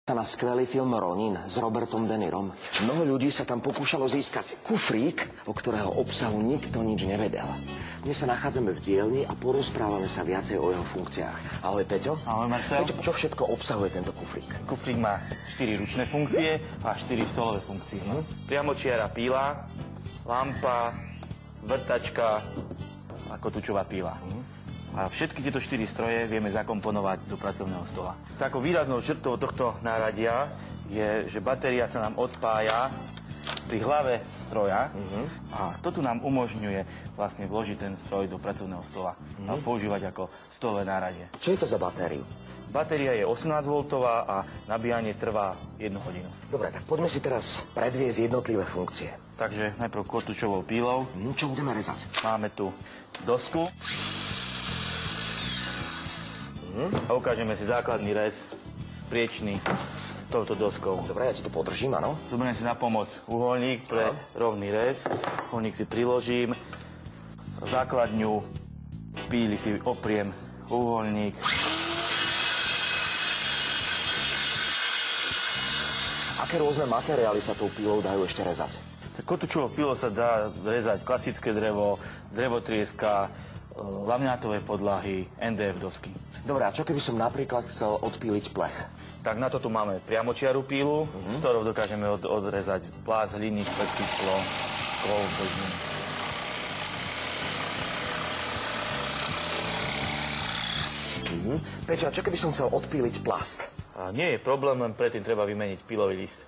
Sa na skvelý film Ronin s Robertom De Nirom. Mnoho ľudí sa tam pokúšalo získať kufrík, o ktorého obsahu nikto nič nevedel. Dnes sa nachádzame v dielni a porozprávame sa viacej o jeho funkciách. Ahoj, Peťo. Ahoj, Marcel. Peťo, čo všetko obsahuje tento kufrík? Kufrík má 4 ručné funkcie a 4 stolové funkcie. Priamočiara píla, lampa, vrtačka a kotúčová píla. A všetky tieto 4 stroje vieme zakomponovať do pracovného stola. Takou výraznou črtou tohto náradia je, že batéria sa nám odpája pri hlave stroja a to tu nám umožňuje vlastne vložiť ten stroj do pracovného stola a používať ako stolové náradie. Čo je to za batériu? Batéria je 18-voltová a nabíjanie trvá 1 hodinu. Dobre, tak poďme si teraz predviesť jednotlivé funkcie. Takže najprv kotúčovou pílou. Čo budeme rezať? Máme tu dosku. A ukážeme si základný rez, priečný, touto doskou. Dobre, ja ti to podržím, áno. Zoberiem si na pomoc uholník pre rovný rez. Uholník si priložím. Základňu píly si opriem uholník. Aké rôzne materiály sa tou pílou dajú ešte rezať? Tak kotúčovou pílou sa dá rezať klasické drevo, drevotrieska, laminátové podlahy, NDF dosky. Dobre, a čo keby som napríklad chcel odpíliť plech? Tak na to tu máme priamočiaru pílu, s ktorou dokážeme odrezať plác, hliník, plexisklo, kov, bežný. Peťo, a čo keby som chcel odpíliť plast? A nie je problém, len predtým treba vymeniť pílový list.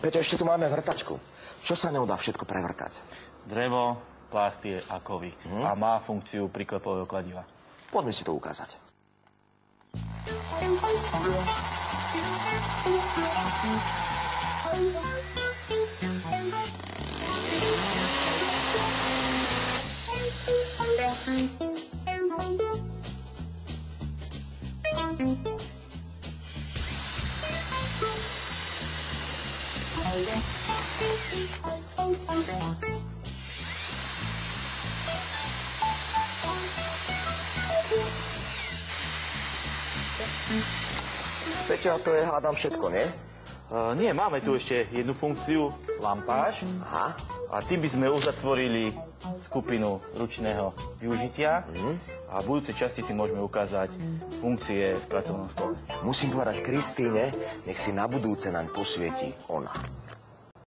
Peťo, ešte tu máme vrtačku. Čo sa ňou dá všetko prevrtať? Drevo, plastie a kovy. A má funkciu priklepového kladiva. Poďme si to ukázať. Peťo, to je, hádam, všetko, nie? Nie, máme tu ešte jednu funkciu, lampáž. Aha. A tým by sme uzatvorili skupinu ručného využitia. A v budúcej časti si môžeme ukázať funkcie v pracovnom stole. Musím povedať Kristíne, nech si na budúce naň posvietí ona.